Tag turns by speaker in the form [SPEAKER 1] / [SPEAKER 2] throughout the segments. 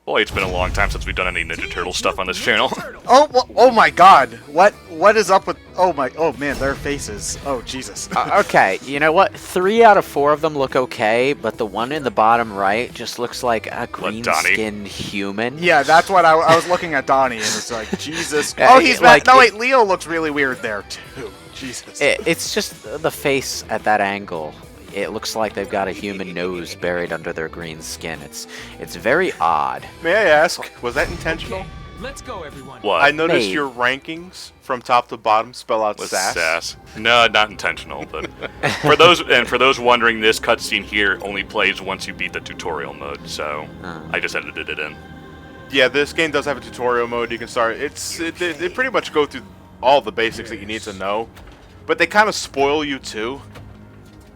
[SPEAKER 1] Boy, it's been a long time since we've done any Ninja Turtle stuff on this channel.
[SPEAKER 2] Oh my God! What is up with? Oh man, their faces. Oh Jesus.
[SPEAKER 3] Okay, you know what? 3 out of 4 of them look okay, but the one in the bottom right just looks like a green-skinned human.
[SPEAKER 2] Yeah, that's what I was looking at Donnie, and it's like Jesus.
[SPEAKER 3] Yeah,
[SPEAKER 2] Oh, he's
[SPEAKER 3] like,
[SPEAKER 2] back. No, wait, Leo looks really weird there too. Jesus.
[SPEAKER 3] It's just the face at that angle. It looks like they've got a human nose buried under their green skin. It's very odd.
[SPEAKER 4] May I ask, was that intentional?
[SPEAKER 5] Okay, let's go, everyone.
[SPEAKER 1] What?
[SPEAKER 4] I noticed
[SPEAKER 3] Hey.
[SPEAKER 4] your rankings from top to bottom spell out
[SPEAKER 1] Was
[SPEAKER 4] sass.
[SPEAKER 1] No, not intentional. But for those wondering, this cutscene here only plays once you beat the tutorial mode. So I just edited it in.
[SPEAKER 4] Yeah, this game does have a tutorial mode you can start. They pretty much go through all the basics that you need to know, but they kind of spoil you too,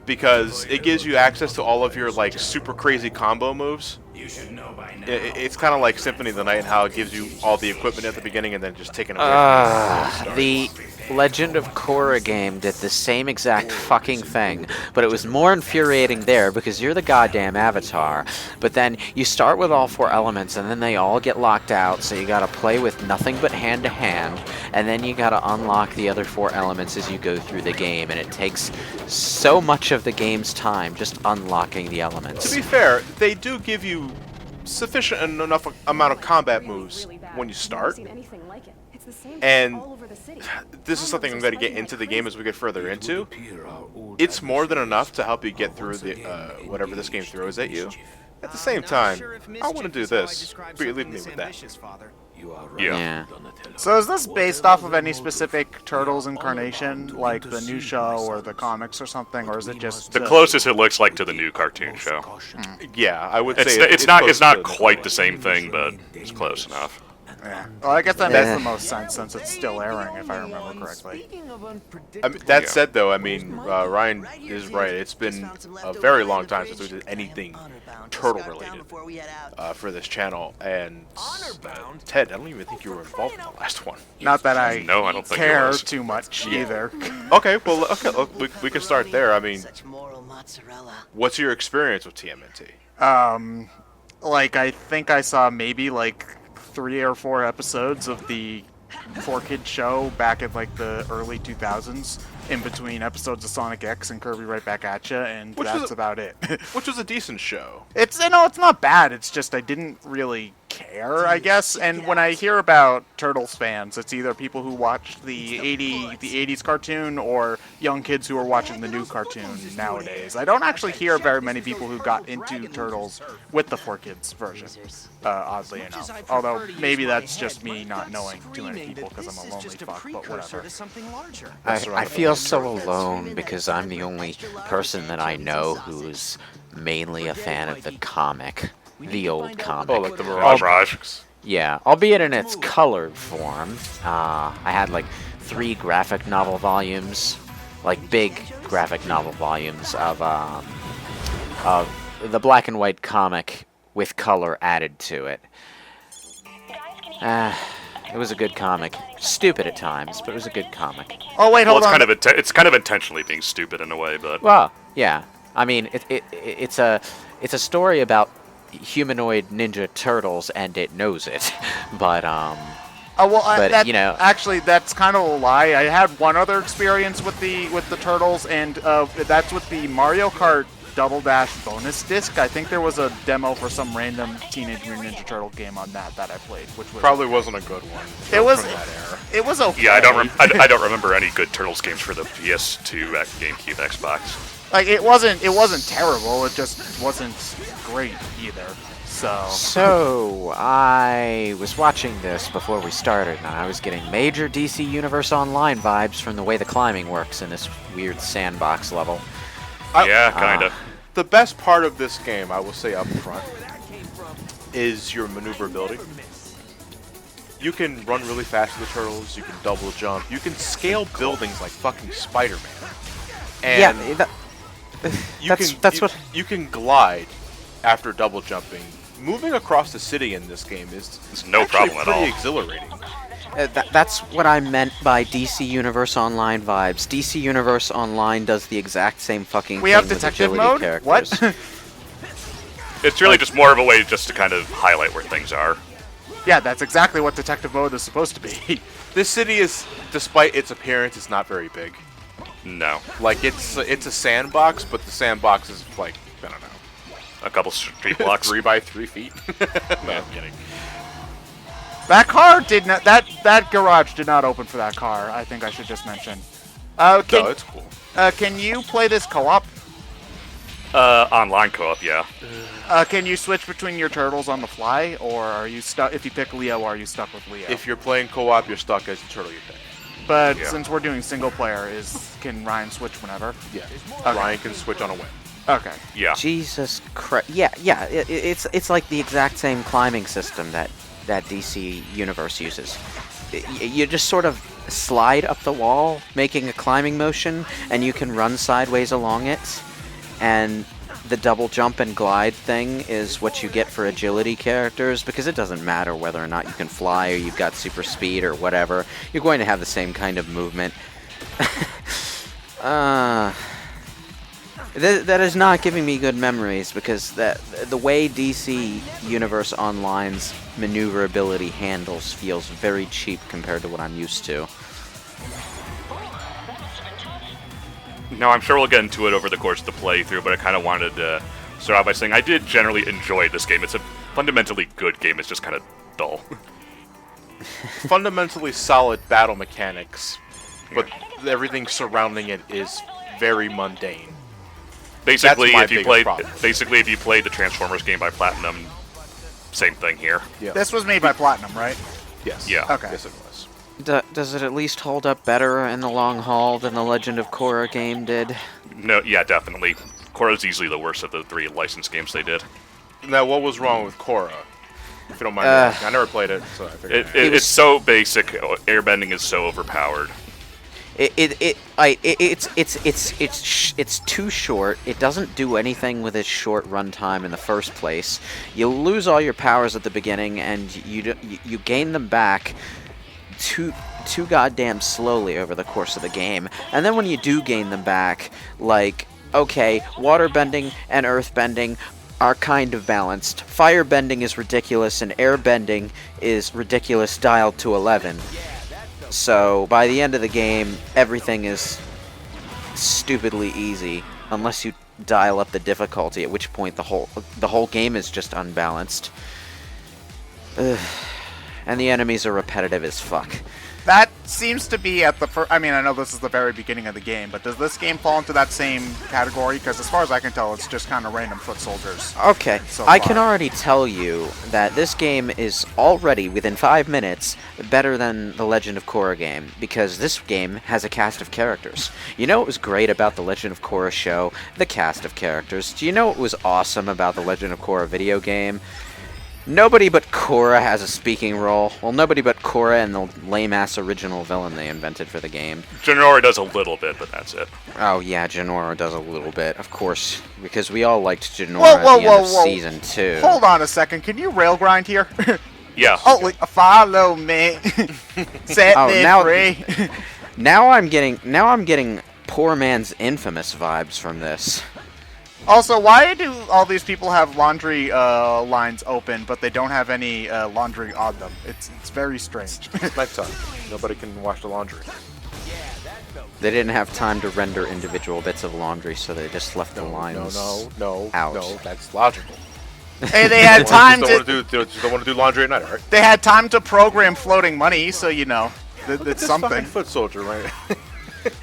[SPEAKER 4] because it gives you access to all of your like super crazy combo moves. It's kind of like Symphony of the Night and how it gives you all the equipment at the beginning and then just taken away from
[SPEAKER 3] The Legend of Korra game did the same exact fucking thing, but it was more infuriating there because you're the goddamn avatar, but then you start with all 4 elements and then they all get locked out, so you gotta play with nothing but hand-to-hand, and then you gotta unlock the other 4 elements as you go through the game, and it takes so much of the game's time just unlocking the elements.
[SPEAKER 4] To be fair, they do give you sufficient enough amount of combat moves when you start, and this is something I'm going to get into the game as we get further into. It's more than enough to help you get through the whatever this game throws at you. At the same time, I want to do this, but you leave me with that.
[SPEAKER 1] Yeah.
[SPEAKER 2] So is this based off of any specific Turtles incarnation, like the new show or the comics or something, or is it just
[SPEAKER 1] The closest it looks like to the new cartoon show.
[SPEAKER 4] Yeah, I would
[SPEAKER 1] It's
[SPEAKER 4] say
[SPEAKER 1] it's not
[SPEAKER 4] close to
[SPEAKER 1] quite the same thing, but it's close enough.
[SPEAKER 2] Yeah. Well, I guess that makes the most sense since it's still airing, if I remember correctly.
[SPEAKER 4] I mean, that said, though, I mean, Ryan is right. It's been a very long time since we did anything turtle-related for this channel. And Ted, I don't even think you were involved in the last one.
[SPEAKER 2] Not that I
[SPEAKER 1] No, I don't think it
[SPEAKER 2] care
[SPEAKER 1] was.
[SPEAKER 2] too much either.
[SPEAKER 4] Okay, well, look, we can start there. I mean, what's your experience with TMNT?
[SPEAKER 2] Like I think I saw maybe like 3 or 4 episodes of the 4-Kid show back in like the early 2000s, in between episodes of Sonic X and Kirby Right Back at Ya, and that's about it.
[SPEAKER 4] Which was a decent show.
[SPEAKER 2] It's it's not bad. It's just I didn't really care, I guess. And when I hear about Turtles fans, it's either people who watched the 80s cartoon or young kids who are watching the new cartoon nowadays. I don't actually hear very many people who got into Turtles with the 4Kids version, oddly enough. Although maybe that's just me not knowing too many people because I'm a lonely fuck, but whatever.
[SPEAKER 3] I feel so alone because I'm the only person that I know who's mainly a fan of the comic. The old comic.
[SPEAKER 4] Oh, like the Mirage.
[SPEAKER 3] Yeah, albeit in its colored form. I had like 3 graphic novel volumes, like big graphic novel volumes of the black and white comic with color added to it. It was a good comic. Stupid at times, but it was a good comic.
[SPEAKER 2] Oh wait, hold on.
[SPEAKER 1] It's kind of intentionally being stupid in a way, but
[SPEAKER 3] Well, yeah. I mean, it's a story about humanoid Ninja Turtles, and it knows it. But
[SPEAKER 2] That,
[SPEAKER 3] you know,
[SPEAKER 2] actually, that's kind of a lie. I had one other experience with the Turtles, and that's with the Mario Kart Double Dash bonus disc. I think there was a demo for some random Teenage Mutant Ninja Turtle game on that I played, which was
[SPEAKER 4] Probably wasn't a good one.
[SPEAKER 2] It was
[SPEAKER 4] from that era.
[SPEAKER 2] It was okay.
[SPEAKER 1] yeah, I don't remember any good Turtles games for the PS2, GameCube, Xbox.
[SPEAKER 2] Like it wasn't terrible. It just wasn't great either.
[SPEAKER 3] So I was watching this before we started, and I was getting major DC Universe Online vibes from the way the climbing works in this weird sandbox level.
[SPEAKER 1] Yeah, kinda.
[SPEAKER 4] The best part of this game, I will say up front, is your maneuverability. You can run really fast with the Turtles, you can double jump, you can scale buildings like fucking Spider-Man. And you can glide after double jumping. Moving across the city in this game is
[SPEAKER 1] no problem at all.
[SPEAKER 4] Pretty exhilarating.
[SPEAKER 3] That's what I meant by DC Universe Online vibes. DC Universe Online does the exact same fucking
[SPEAKER 2] We
[SPEAKER 3] thing
[SPEAKER 2] have
[SPEAKER 3] with
[SPEAKER 2] detective
[SPEAKER 3] agility
[SPEAKER 2] mode?
[SPEAKER 3] characters.
[SPEAKER 2] What?
[SPEAKER 1] It's really just more of a way just to kind of highlight where things are.
[SPEAKER 2] Yeah, that's exactly what detective mode is supposed to be.
[SPEAKER 4] This city is, despite its appearance, it's not very big.
[SPEAKER 1] No.
[SPEAKER 4] Like, it's a sandbox, but the sandbox is like, I don't know.
[SPEAKER 1] A couple street blocks.
[SPEAKER 4] 3 by 3 feet. No, I'm kidding.
[SPEAKER 2] That car did not. That garage did not open for that car. I think I should just mention.
[SPEAKER 4] No, it's cool.
[SPEAKER 2] Can you play this co-op?
[SPEAKER 1] Online co-op, yeah.
[SPEAKER 2] Can you switch between your turtles on the fly, or are you stuck? If you pick Leo, are you stuck with Leo?
[SPEAKER 4] If you're playing co-op, you're stuck as the turtle you pick.
[SPEAKER 2] But
[SPEAKER 1] Yeah.
[SPEAKER 2] since we're doing single player, can Ryan switch whenever?
[SPEAKER 4] Yeah.
[SPEAKER 2] Okay.
[SPEAKER 4] Ryan can switch on a whim.
[SPEAKER 2] Okay.
[SPEAKER 1] Yeah.
[SPEAKER 3] Jesus Christ. Yeah. It's like the exact same climbing system that DC Universe uses. You just sort of slide up the wall, making a climbing motion, and you can run sideways along it. And the double jump and glide thing is what you get for agility characters, because it doesn't matter whether or not you can fly or you've got super speed or whatever. You're going to have the same kind of movement. That is not giving me good memories, because the way DC Universe Online's maneuverability handles feels very cheap compared to what I'm used to.
[SPEAKER 1] No, I'm sure we'll get into it over the course of the playthrough, but I kind of wanted to start off by saying I did generally enjoy this game. It's a fundamentally good game. It's just kind of dull.
[SPEAKER 4] Fundamentally solid battle mechanics, but everything surrounding it is very mundane.
[SPEAKER 1] Basically,
[SPEAKER 4] my
[SPEAKER 1] if you
[SPEAKER 4] biggest
[SPEAKER 1] played
[SPEAKER 4] problem.
[SPEAKER 1] basically if you played the Transformers game by Platinum, same thing here.
[SPEAKER 4] Yeah.
[SPEAKER 2] This was made by Platinum, right?
[SPEAKER 4] Yes.
[SPEAKER 1] Yeah.
[SPEAKER 2] Okay.
[SPEAKER 4] Yes, it was.
[SPEAKER 3] Does it at least hold up better in the long haul than the Legend of Korra game did?
[SPEAKER 1] No, yeah, definitely. Korra's easily the worst of the 3 licensed games they did.
[SPEAKER 4] Now, what was wrong with Korra? If you don't mind me asking. I never played it, so I figured.
[SPEAKER 1] It's so basic. Airbending is so overpowered.
[SPEAKER 3] It's too short. It doesn't do anything with its short runtime in the first place. You lose all your powers at the beginning, and you gain them back too goddamn slowly over the course of the game. And then when you do gain them back, like, okay, water bending and earth bending are kind of balanced. Fire bending is ridiculous, and air bending is ridiculous dialed to 11. So by the end of the game, everything is stupidly easy, unless you dial up the difficulty, at which point the whole game is just unbalanced. Ugh. And the enemies are repetitive as fuck.
[SPEAKER 2] That seems to be at the first. I mean, I know this is the very beginning of the game, but does this game fall into that same category? Because as far as I can tell, it's just kind of random foot soldiers.
[SPEAKER 3] Okay,
[SPEAKER 2] So
[SPEAKER 3] I can
[SPEAKER 2] far.
[SPEAKER 3] already tell you that this game is already, within 5 minutes, better than the Legend of Korra game, because this game has a cast of characters. You know what was great about the Legend of Korra show? The cast of characters. Do you know what was awesome about the Legend of Korra video game? Nobody but Korra has a speaking role. Well, nobody but Korra and the lame-ass original villain they invented for the game.
[SPEAKER 1] Genora does a little bit, but that's it.
[SPEAKER 3] Oh, yeah, Genora does a little bit, of course, because we all liked Genora
[SPEAKER 2] Whoa,
[SPEAKER 3] at
[SPEAKER 2] whoa,
[SPEAKER 3] the end of
[SPEAKER 2] whoa, whoa.
[SPEAKER 3] Season 2.
[SPEAKER 2] Hold on a second. Can you rail grind here?
[SPEAKER 1] Yeah.
[SPEAKER 2] Oh, follow me. Set
[SPEAKER 3] Oh,
[SPEAKER 2] me
[SPEAKER 3] now-
[SPEAKER 2] free.
[SPEAKER 3] Now I'm getting Poor Man's Infamous vibes from this.
[SPEAKER 2] Also, why do all these people have laundry lines open, but they don't have any laundry on them? It's very strange.
[SPEAKER 4] Nighttime. Nobody can wash the laundry.
[SPEAKER 3] They didn't have time to render individual bits of laundry, so they just left the lines
[SPEAKER 4] No.
[SPEAKER 3] out.
[SPEAKER 4] That's logical.
[SPEAKER 2] Hey, they had time
[SPEAKER 4] Just
[SPEAKER 2] to.
[SPEAKER 4] don't want to do laundry at night, all right?
[SPEAKER 2] They had time to program floating money, so you know it's
[SPEAKER 4] This
[SPEAKER 2] something.
[SPEAKER 4] fucking foot soldier, right?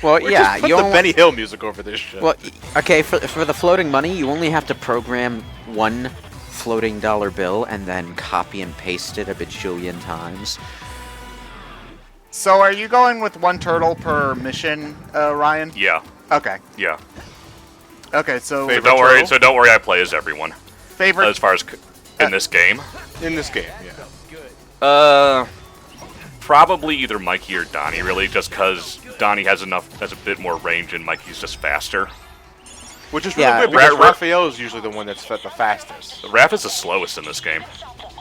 [SPEAKER 3] Well, yeah,
[SPEAKER 4] Just put
[SPEAKER 3] you
[SPEAKER 4] the
[SPEAKER 3] only,
[SPEAKER 4] Benny Hill music over this shit.
[SPEAKER 3] well, okay, for the floating money, you only have to program one floating dollar bill and then copy and paste it a bajillion times.
[SPEAKER 2] So, are you going with one turtle per mission, Ryan?
[SPEAKER 1] Yeah.
[SPEAKER 2] Okay.
[SPEAKER 1] Yeah.
[SPEAKER 2] Okay. So,
[SPEAKER 4] Favorite turtle?
[SPEAKER 1] Don't worry. I play as everyone
[SPEAKER 2] favorite.
[SPEAKER 1] as far as in this game.
[SPEAKER 4] In this game, yeah.
[SPEAKER 1] Probably either Mikey or Donnie, really, just because Donnie has a bit more range and Mikey's just faster.
[SPEAKER 4] Which is really
[SPEAKER 3] Yeah,
[SPEAKER 4] good because
[SPEAKER 1] Ra-
[SPEAKER 4] Raphael is usually the one that's the fastest.
[SPEAKER 1] Raph is the slowest in this game.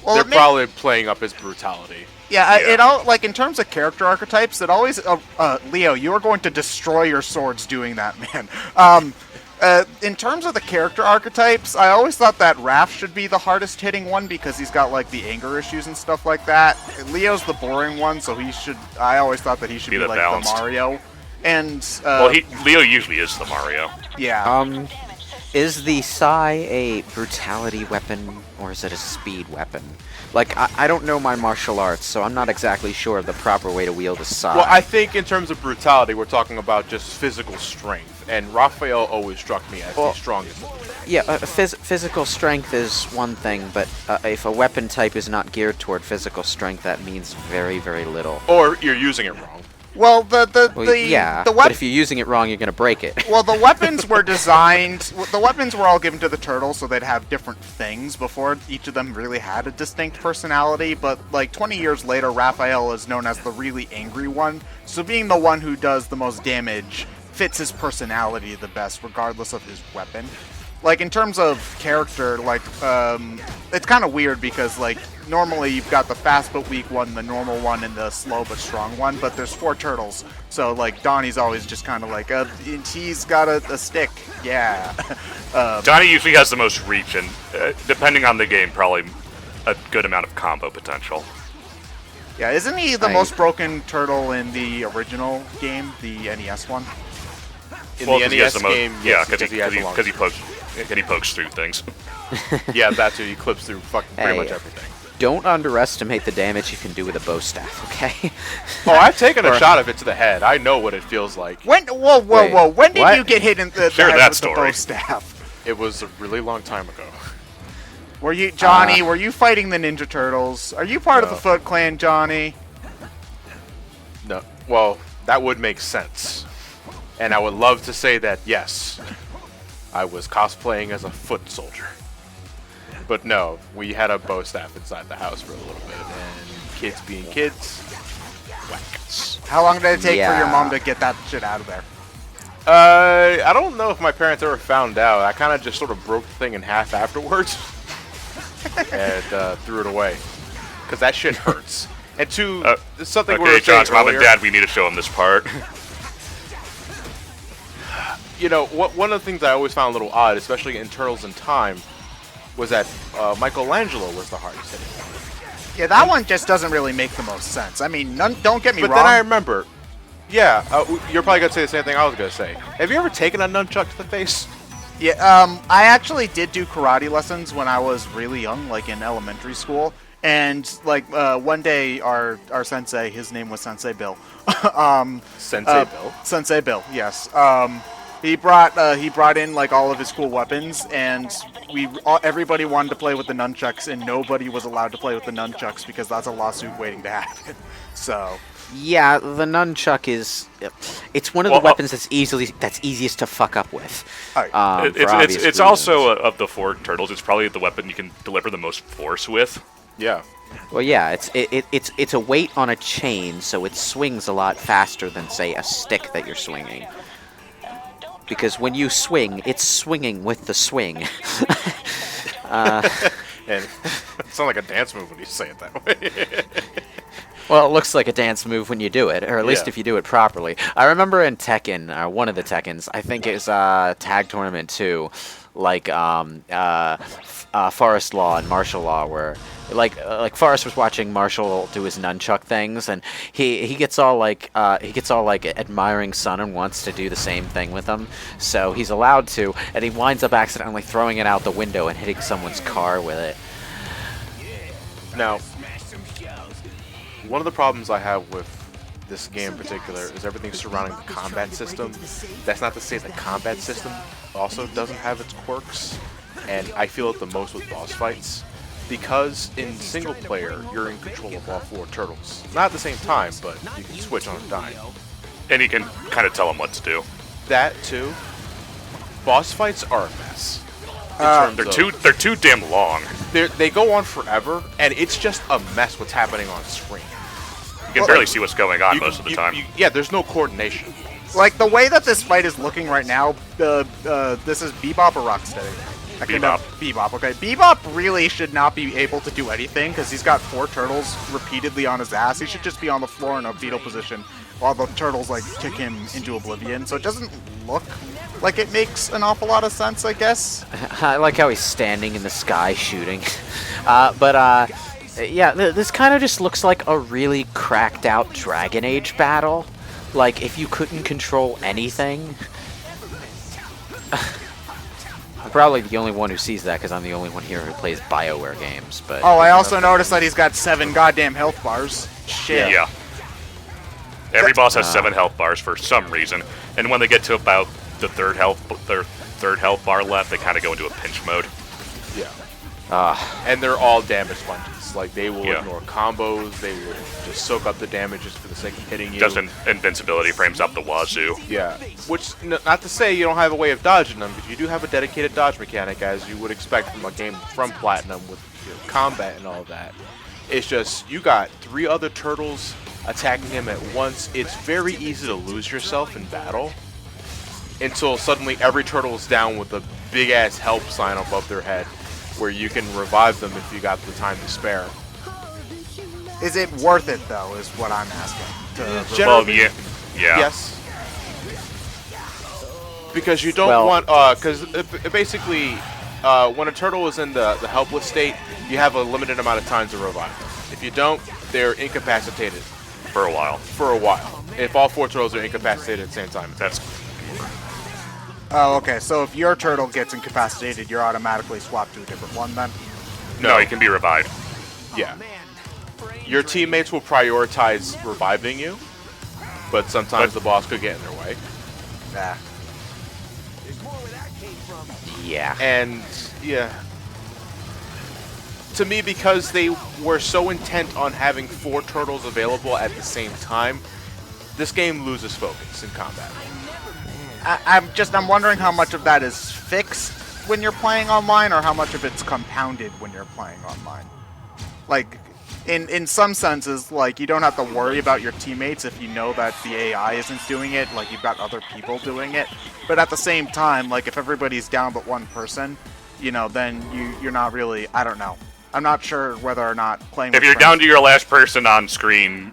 [SPEAKER 2] Well,
[SPEAKER 4] They're
[SPEAKER 2] it may-
[SPEAKER 4] probably playing up his brutality.
[SPEAKER 2] Yeah,
[SPEAKER 1] Yeah.
[SPEAKER 2] it all like in terms of character archetypes, it always Leo, you are going to destroy your swords doing that, man. In terms of the character archetypes, I always thought that Raph should be the hardest hitting one because he's got like the anger issues and stuff like that. Leo's the boring one, so I always thought that he should be like
[SPEAKER 1] balanced.
[SPEAKER 2] the Mario. And
[SPEAKER 1] Leo usually is the Mario.
[SPEAKER 2] yeah.
[SPEAKER 3] Is the Sai a brutality weapon, or is it a speed weapon? Like, I don't know my martial arts, so I'm not exactly sure of the proper way to wield a Sai.
[SPEAKER 4] Well, I think in terms of brutality, we're talking about just physical strength, and Raphael always struck me as the strongest.
[SPEAKER 3] Yeah, physical strength is one thing, but if a weapon type is not geared toward physical strength, that means very, very little.
[SPEAKER 4] Or you're using it wrong.
[SPEAKER 2] Well,
[SPEAKER 3] But if you're using it wrong, you're going to break it.
[SPEAKER 2] Well, the weapons were designed. The weapons were all given to the turtles, so they'd have different things before each of them really had a distinct personality. But like 20 years later, Raphael is known as the really angry one. So being the one who does the most damage fits his personality the best, regardless of his weapon. Like in terms of character, like it's kind of weird because like normally you've got the fast but weak one, the normal one, and the slow but strong one. But there's 4 turtles, so like Donnie's always just kind of like he's got a stick, yeah.
[SPEAKER 1] Donnie usually has the most reach, and depending on the game, probably a good amount of combo potential.
[SPEAKER 2] Yeah, isn't he the most broken turtle in the original game, the NES one?
[SPEAKER 4] In the
[SPEAKER 1] 'cause he has
[SPEAKER 4] NES
[SPEAKER 1] the most-
[SPEAKER 4] game,
[SPEAKER 1] yeah,
[SPEAKER 4] yes,
[SPEAKER 1] because he pokes through things.
[SPEAKER 4] Yeah, that too. He clips through fucking pretty
[SPEAKER 3] Hey.
[SPEAKER 4] much everything.
[SPEAKER 3] Don't underestimate the damage you can do with a bow staff, okay?
[SPEAKER 4] Oh, I've taken a shot of it to the head. I know what it feels like.
[SPEAKER 2] Whoa! When did
[SPEAKER 3] what?
[SPEAKER 2] you get hit in the
[SPEAKER 1] Share
[SPEAKER 2] head
[SPEAKER 1] that
[SPEAKER 2] with the bow
[SPEAKER 1] story.
[SPEAKER 2] staff?
[SPEAKER 4] It was a really long time ago.
[SPEAKER 2] Were you, Johnny? Were you fighting the Ninja Turtles? Are you part of the
[SPEAKER 4] No.
[SPEAKER 2] Foot Clan, Johnny?
[SPEAKER 4] No. Well, that would make sense. And I would love to say that, yes, I was cosplaying as a foot soldier. But no, we had a bow staff inside the house for a little bit, and kids being kids, whack.
[SPEAKER 2] How long did it take for your
[SPEAKER 3] Yeah.
[SPEAKER 2] mom to get that shit out of there?
[SPEAKER 4] I don't know if my parents ever found out. I kind of just sort of broke the thing in half afterwards and threw it away. Because that shit hurts. And two, something we were
[SPEAKER 1] Okay,
[SPEAKER 4] saying
[SPEAKER 1] John's mom and
[SPEAKER 4] earlier,
[SPEAKER 1] dad, we need to show him this part.
[SPEAKER 4] you know, one of the things I always found a little odd, especially in Turtles in Time, was that Michelangelo was the hardest hitting one.
[SPEAKER 2] Yeah, that one just doesn't really make the most sense. I mean, don't get me
[SPEAKER 4] But
[SPEAKER 2] wrong.
[SPEAKER 4] then I remember, yeah, you're probably going to say the same thing I was going to say. Have you ever taken a nunchuck to the face?
[SPEAKER 2] Yeah, I actually did do karate lessons when I was really young, like in elementary school. And like one day, our sensei, his name was Sensei Bill.
[SPEAKER 4] Sensei Bill?
[SPEAKER 2] Sensei Bill, yes. He brought in like all of his cool weapons, and everybody wanted to play with the nunchucks, and nobody was allowed to play with the nunchucks because that's a lawsuit waiting to happen. So.
[SPEAKER 3] Yeah, the nunchuck it's one of the weapons that's easiest to fuck up with.
[SPEAKER 2] Alright.
[SPEAKER 3] for obvious
[SPEAKER 1] It's
[SPEAKER 3] reasons.
[SPEAKER 1] also, of the 4 turtles, it's probably the weapon you can deliver the most force with.
[SPEAKER 4] Yeah.
[SPEAKER 3] Well, yeah, it's a weight on a chain, so it swings a lot faster than, say, a stick that you're swinging. Because when you swing, it's swinging with the swing.
[SPEAKER 4] And it sounds like a dance move when you say it that way.
[SPEAKER 3] Well, it looks like a dance move when you do it, or at least
[SPEAKER 4] Yeah.
[SPEAKER 3] if you do it properly. I remember in Tekken, one of the Tekkens, I think it was Tag Tournament 2, like Forest Law and Martial Law, where like Forrest was watching Marshall do his nunchuck things, and he gets all like admiring Son and wants to do the same thing with him, so he's allowed to, and he winds up accidentally throwing it out the window and hitting someone's car with it.
[SPEAKER 4] Now, one of the problems I have with this game in particular is everything surrounding the combat system. That's not to say the combat system also doesn't have its quirks, and I feel it the most with boss fights, because in single player, you're in control of all 4 turtles. Not at the same time, but you can switch on a dime.
[SPEAKER 1] And you can kind of tell them what to do.
[SPEAKER 4] That too. Boss fights are a mess. In terms
[SPEAKER 1] They're too damn long.
[SPEAKER 4] they go on forever, and it's just a mess what's happening on screen.
[SPEAKER 1] You can barely see what's going on
[SPEAKER 4] You-
[SPEAKER 1] most of the
[SPEAKER 4] you-
[SPEAKER 1] time.
[SPEAKER 4] yeah, there's no coordination.
[SPEAKER 2] Like, the way that this fight is looking right now, this is Bebop or Rocksteady? Bebop, okay. Bebop really should not be able to do anything, because he's got 4 turtles repeatedly on his ass. He should just be on the floor in a fetal position, while the turtles, like, kick him into oblivion. So it doesn't look like it makes an awful lot of sense, I guess.
[SPEAKER 3] I like how he's standing in the sky shooting. Yeah, this kind of just looks like a really cracked out Dragon Age battle. Like, if you couldn't control anything. I'm probably the only one who sees that because I'm the only one here who plays BioWare games. But
[SPEAKER 2] Oh, I also noticed that he's got 7 goddamn health bars. Shit.
[SPEAKER 1] Yeah. Every boss has 7 health bars for some reason, and when they get to about the third health bar left, they kind of go into a pinch mode.
[SPEAKER 4] Yeah. And they're all damage sponges. Like, they will ignore combos, they will just soak up the damage just for the sake of hitting you.
[SPEAKER 1] Just invincibility frames up the wazoo.
[SPEAKER 4] Yeah. Which, not to say you don't have a way of dodging them, but you do have a dedicated dodge mechanic, as you would expect from a game from Platinum with combat and all that. It's just, you got 3 other turtles attacking him at once. It's very easy to lose yourself in battle until suddenly every turtle is down with a big-ass help sign above their head, where you can revive them if you got the time to spare.
[SPEAKER 2] Is it worth it, though, is what I'm asking.
[SPEAKER 1] Well, yeah.
[SPEAKER 4] Yes. Because you don't want, because basically, when a turtle is in the helpless state, you have a limited amount of time to revive them. If you don't, they're incapacitated.
[SPEAKER 1] For a while.
[SPEAKER 4] For a while. If all 4 turtles are incapacitated at the same time.
[SPEAKER 1] That's...
[SPEAKER 2] Oh, okay. So if your turtle gets incapacitated, you're automatically swapped to a different one, then?
[SPEAKER 1] No, he can be revived.
[SPEAKER 4] Yeah. Your teammates will prioritize reviving you, but sometimes the boss could get in their way.
[SPEAKER 2] Nah.
[SPEAKER 3] Yeah.
[SPEAKER 4] And, yeah. To me, because they were so intent on having 4 turtles available at the same time, this game loses focus in combat.
[SPEAKER 2] I'm wondering how much of that is fixed when you're playing online, or how much of it's compounded when you're playing online. Like, in some senses, like, you don't have to worry about your teammates if you know that the AI isn't doing it, like, you've got other people doing it. But at the same time, like, if everybody's down but one person, you know, then you're not really, I don't know. I'm not sure whether or not playing with
[SPEAKER 1] If you're
[SPEAKER 2] friends,
[SPEAKER 1] down to your last person on screen,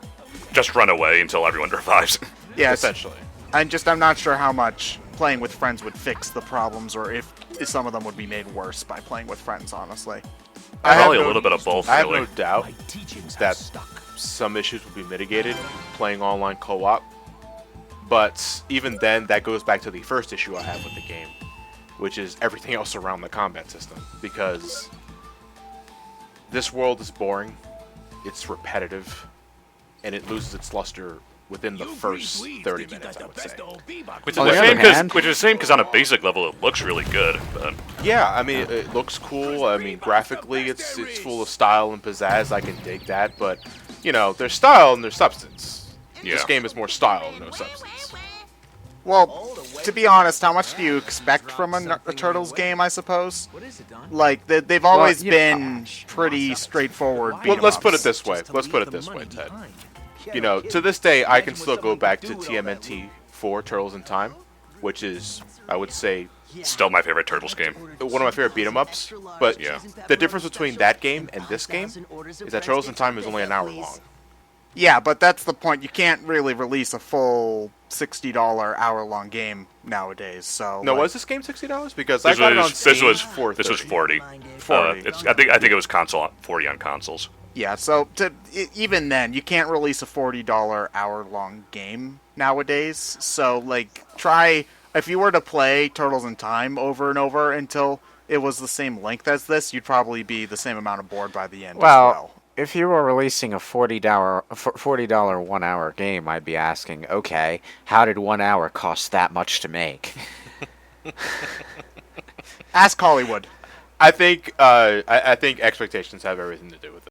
[SPEAKER 1] just run away until everyone revives.
[SPEAKER 2] yeah,
[SPEAKER 4] Essentially.
[SPEAKER 2] I'm not sure how much playing with friends would fix the problems, or if some of them would be made worse by playing with friends, honestly.
[SPEAKER 1] Probably a little bit of both,
[SPEAKER 4] I have
[SPEAKER 1] really.
[SPEAKER 4] no doubt that some issues will be mitigated playing online co-op. But even then, that goes back to the first issue I have with the game, which is everything else around the combat system. Because this world is boring, it's repetitive, and it loses its luster within the first 30 minutes, I would say.
[SPEAKER 1] Which is
[SPEAKER 3] On the
[SPEAKER 1] a
[SPEAKER 3] other
[SPEAKER 1] shame,
[SPEAKER 3] hand-
[SPEAKER 1] because on a basic level it looks really good. But
[SPEAKER 4] Yeah, I mean, it looks cool. I mean, graphically, it's full of style and pizzazz. I can dig that, but, you know, there's style and there's substance.
[SPEAKER 1] Yeah.
[SPEAKER 4] This game is more style, no substance.
[SPEAKER 2] Well, to be honest, how much do you expect from a Turtles game, I suppose? Like, they've always been pretty straightforward
[SPEAKER 4] Well, let's put it
[SPEAKER 2] beat-em-ups.
[SPEAKER 4] this way. Let's put it this way, Ted. You know, to this day, I can still go back to TMNT 4, Turtles in Time, which is, I would say,
[SPEAKER 1] still my favorite Turtles game.
[SPEAKER 4] one of my favorite beat-em-ups. But
[SPEAKER 1] Yeah.
[SPEAKER 4] the difference between that game and this game is that Turtles in Time is only an hour long.
[SPEAKER 2] Yeah, but that's the point. You can't really release a full $60 hour-long game nowadays. So
[SPEAKER 4] No,
[SPEAKER 2] like,
[SPEAKER 4] was this game $60? Because
[SPEAKER 1] This
[SPEAKER 4] I got it on
[SPEAKER 1] was
[SPEAKER 4] Steam
[SPEAKER 1] this was
[SPEAKER 4] for
[SPEAKER 1] this was
[SPEAKER 4] 30.
[SPEAKER 1] 40. I think it was 40 on consoles.
[SPEAKER 2] yeah, so even then, you can't release a $40 hour-long game nowadays. So, like, if you were to play Turtles in Time over and over until it was the same length as this, you'd probably be the same amount of bored by the end as well.
[SPEAKER 3] If you were releasing a $40 1 hour game, I'd be asking, okay, how did 1 hour cost that much to make?
[SPEAKER 2] Ask Hollywood.
[SPEAKER 4] I think expectations have everything to do with it.